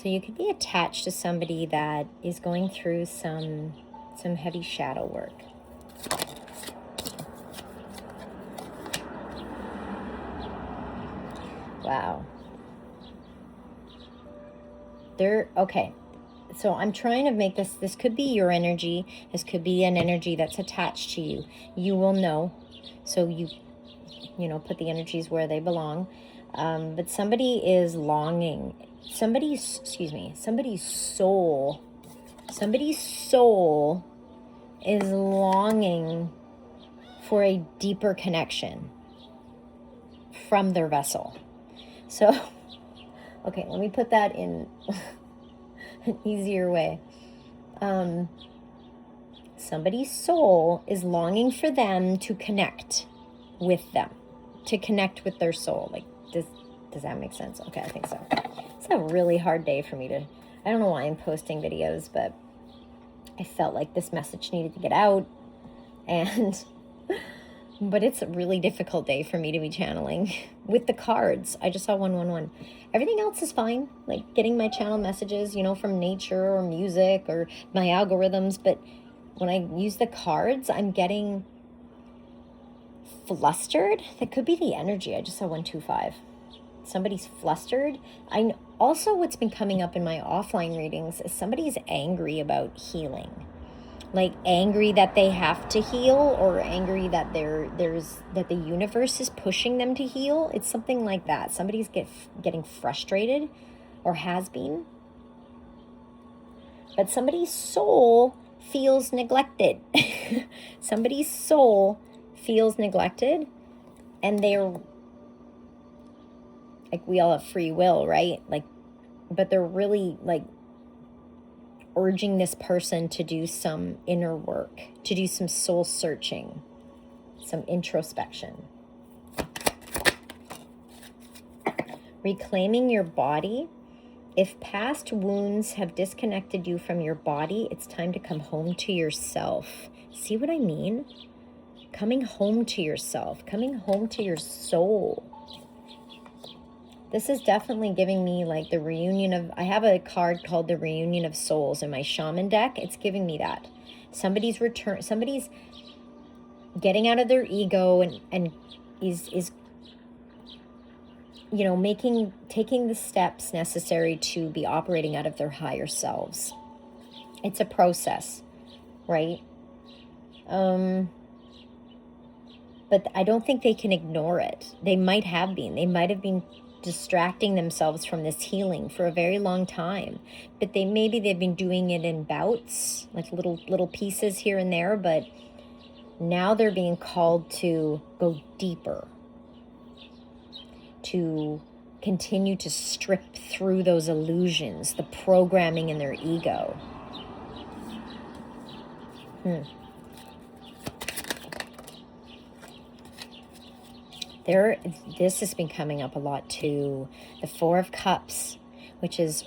So you could be attached to somebody that is going through some heavy shadow work. Wow. Okay. So I'm trying to make this could be your energy. This could be an energy that's attached to you. You will know. So you put the energies where they belong. But somebody is longing. Somebody's soul is longing for a deeper connection from their vessel. So, okay, let me put that in an easier way. Somebody's soul is longing for them to connect with them, to connect with their soul. Like, does that make sense? Okay, I think so. It's a really hard day for me to, I don't know why I'm posting videos, but I felt like this message needed to get out. But it's a really difficult day for me to be channeling with the cards. I just saw 111. Everything else is fine. Like getting my channel messages, from nature or music or my algorithms. But when I use the cards, I'm getting flustered. That could be the energy. I just saw 125. Somebody's flustered. Also what's been coming up in my offline readings is somebody's angry about healing. Like angry that they have to heal, or angry that that the universe is pushing them to heal. It's something like that. Somebody's getting frustrated, or has been. But somebody's soul feels neglected. Somebody's soul feels neglected, and they're like, we all have free will, right? Like, but they're really like urging this person to do some inner work, to do some soul searching, some introspection. Reclaiming your body. If past wounds have disconnected you from your body, it's time to come home to yourself. See what I mean? Coming home to yourself, coming home to your soul. This is definitely giving me like the reunion of, I have a card called the Reunion of Souls in my shaman deck. It's giving me that. Somebody's getting out of their ego and is taking the steps necessary to be operating out of their higher selves. It's a process, right? But I don't think they can ignore it. They might have been distracting themselves from this healing for a very long time, but maybe they've been doing it in bouts, like little pieces here and there, but now they're being called to go deeper, to continue to strip through those illusions, the programming in their ego. This has been coming up a lot too. The Four of Cups, which is,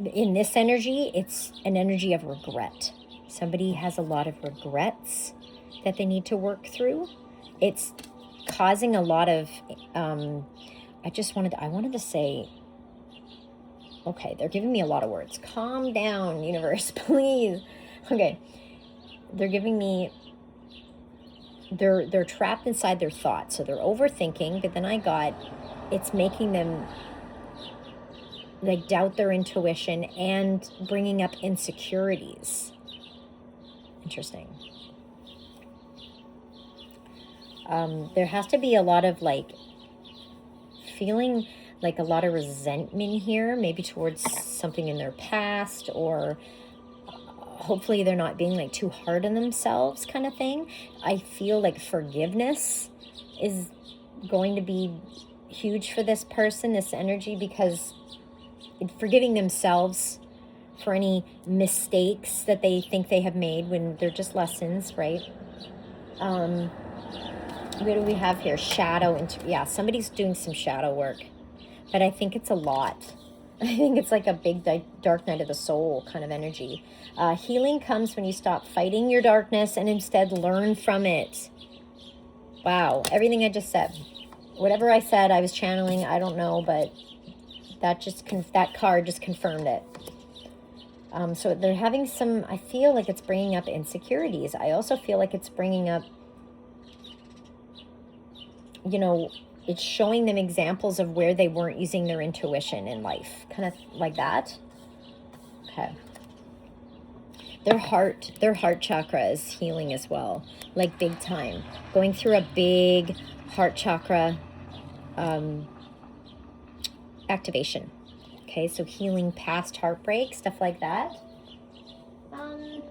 in this energy, it's an energy of regret. Somebody has a lot of regrets that they need to work through. It's causing a lot of, I wanted to say, okay, they're giving me a lot of words. Calm down, universe, please. Okay, they're giving me, they're trapped inside their thoughts, so they're overthinking, but then it's making them like doubt their intuition and bringing up insecurities. Interesting. There has to be a lot of like feeling like a lot of resentment here, maybe towards something in their past, or hopefully they're not being like too hard on themselves kind of thing. I feel like forgiveness is going to be huge for this person, this energy, because forgiving themselves for any mistakes that they think they have made when they're just lessons, right? What do we have here? Somebody's doing some shadow work, but I think it's a lot. I think it's like a big dark night of the soul kind of energy. Healing comes when you stop fighting your darkness and instead learn from it. Wow, everything I just said. Whatever I said, I was channeling, I don't know, but that card just confirmed it. So they're having some, I feel like it's bringing up insecurities. I also feel like it's bringing up, you know, it's showing them examples of where they weren't using their intuition in life. Kind of like that. Okay. Their heart chakra is healing as well. Like big time. Going through a big heart chakra activation. Okay, so healing past heartbreak, stuff like that. Hold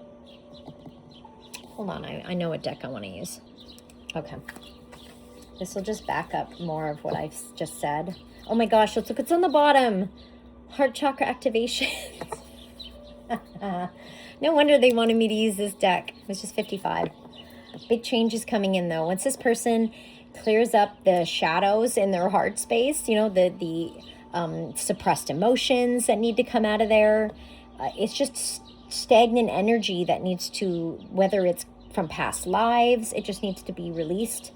on, I know what deck I want to use. Okay. This will just back up more of what I've just said. Oh my gosh, let's look, it's on the bottom. Heart chakra activation. No wonder they wanted me to use this deck. It was just 55. Big changes coming in though. Once this person clears up the shadows in their heart space, you know, the suppressed emotions that need to come out of there. It's just stagnant energy that needs to, whether it's from past lives, it just needs to be released,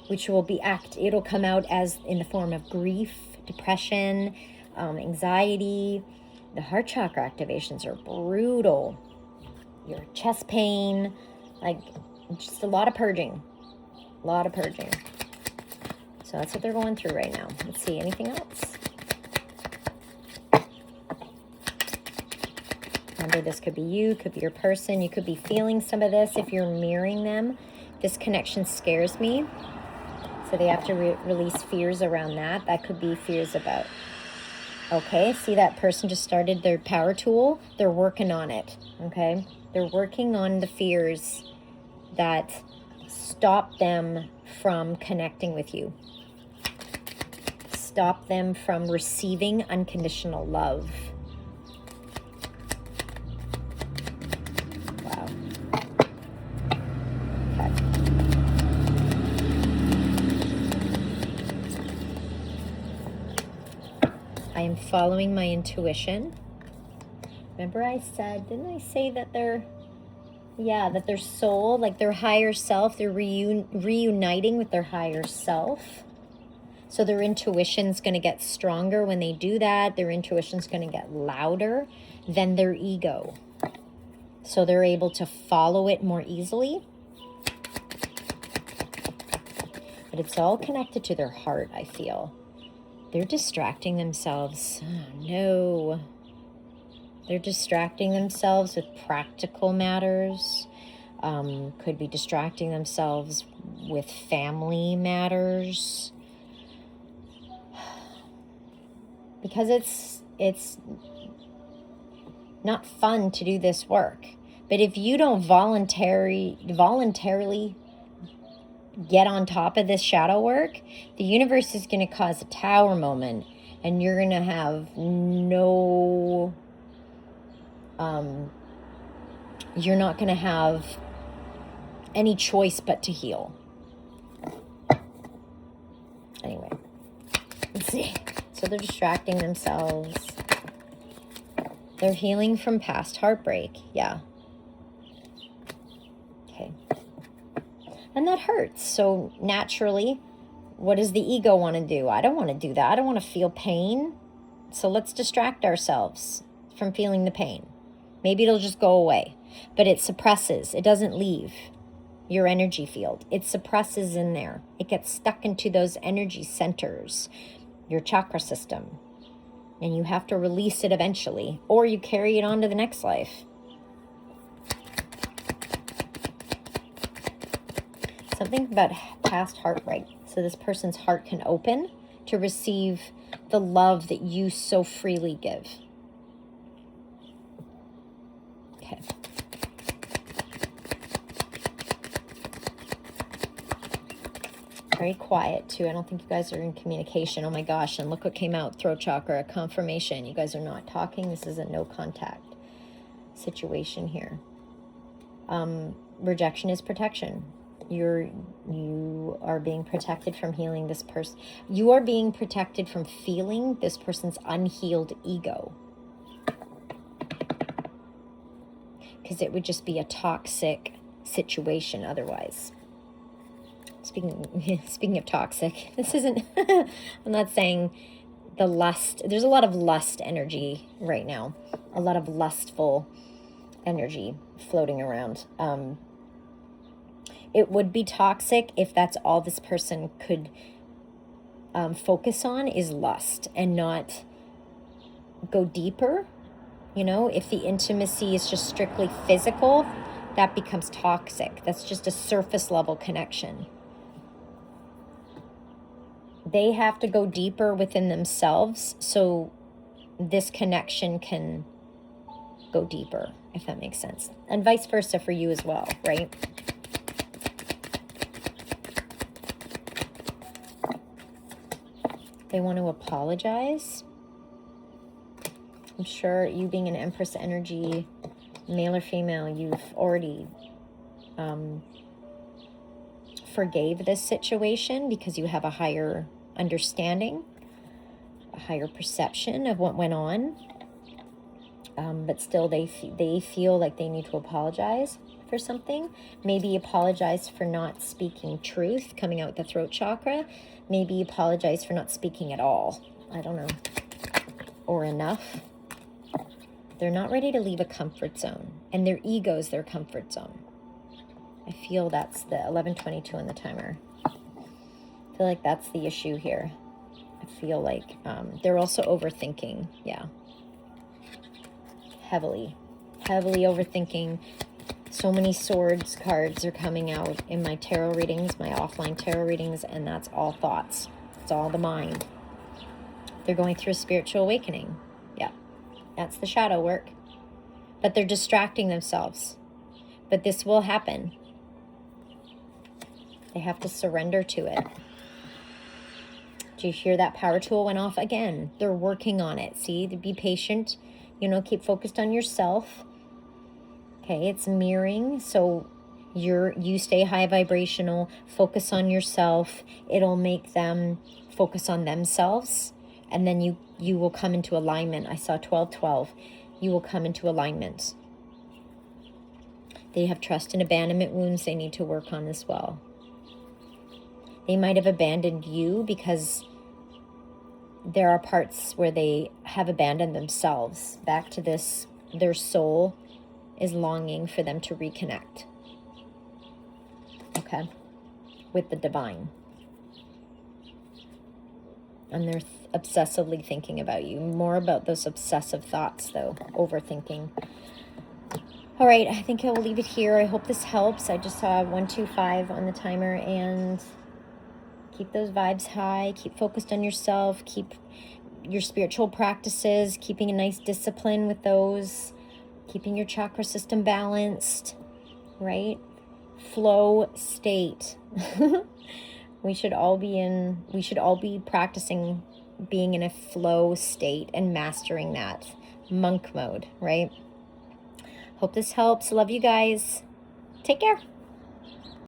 which will be it'll come out as in the form of grief, depression, anxiety. The heart chakra activations are brutal. Your chest pain, like just a lot of purging. A lot of purging. So that's what they're going through right now. Let's see, anything else? Remember, this could be you, could be your person. You could be feeling some of this if you're mirroring them. This connection scares me. So they have to release fears around that. That could be fears about, okay, see that person just started their power tool? They're working on it, okay? They're working on the fears that stop them from connecting with you. Stop them from receiving unconditional love. Wow. Okay. I am following my intuition. Remember I said, didn't I say that that their soul, like their higher self, they're reuniting with their higher self. So their intuition's going to get stronger when they do that. Their intuition's going to get louder than their ego. So they're able to follow it more easily. But it's all connected to their heart, I feel. They're distracting themselves. Oh, no. They're distracting themselves with practical matters. Could be distracting themselves with family matters. Because it's not fun to do this work. But if you don't voluntarily get on top of this shadow work, the universe is going to cause a tower moment, and you're going to have you're not going to have any choice but to heal. Anyway, let's see. So they're distracting themselves. They're healing from past heartbreak. Yeah. Okay. And that hurts. So naturally, what does the ego want to do? I don't want to do that. I don't want to feel pain. So let's distract ourselves from feeling the pain. Maybe it'll just go away. But it suppresses. It doesn't leave your energy field. It suppresses in there. It gets stuck into those energy centers, your chakra system. And you have to release it eventually. Or you carry it on to the next life. Something about past heartbreak. So this person's heart can open to receive the love that you so freely give. Okay. Very quiet too. I don't think you guys are in communication. Oh my gosh, and look what came out. Throat chakra, confirmation. You guys are not talking. This is a no contact situation here. Rejection is protection. You are being protected from healing this person. You are being protected from feeling this person's unhealed ego. Because it would just be a toxic situation otherwise. Speaking of toxic, this isn't, I'm not saying the lust. There's a lot of lust energy right now. A lot of lustful energy floating around. It would be toxic if that's all this person could focus on is lust and not go deeper. You know, if the intimacy is just strictly physical, that becomes toxic. That's just a surface level connection. They have to go deeper within themselves so this connection can go deeper, if that makes sense. And vice versa for you as well, right? They want to apologize. I'm sure you being an Empress energy, male or female, you've already forgave this situation because you have a higher understanding, a higher perception of what went on. But still they feel like they need to apologize for something. Maybe apologize for not speaking truth, coming out the throat chakra. Maybe apologize for not speaking at all. I don't know. Or enough. They're not ready to leave a comfort zone. And their ego is their comfort zone. I feel that's the 11:22 on the timer. I feel like that's the issue here. I feel like they're also overthinking. Yeah. Heavily overthinking. So many swords cards are coming out in my tarot readings, my offline tarot readings, and that's all thoughts. It's all the mind. They're going through a spiritual awakening. Yeah, that's the shadow work. But they're distracting themselves. But this will happen. They have to surrender to it. Do you hear that power tool went off again? They're working on it. See, to be patient. You know, keep focused on yourself. Okay, it's mirroring. So you stay high vibrational, focus on yourself. It'll make them focus on themselves. And then you will come into alignment. I saw 12-12. You will come into alignment. They have trust and abandonment wounds they need to work on as well. They might have abandoned you because there are parts where they have abandoned themselves. Back to this, their soul is longing for them to reconnect. Okay? With the divine. And they're obsessively thinking about you. More about those obsessive thoughts, though. Overthinking. All right, I think I will leave it here. I hope this helps. I just saw 125 on the timer, and keep those vibes high. Keep focused on yourself. Keep your spiritual practices. Keeping a nice discipline with those. Keeping your chakra system balanced. Right? Flow state. We should all be practicing being in a flow state and mastering that. Monk mode, right? Hope this helps. Love you guys. Take care.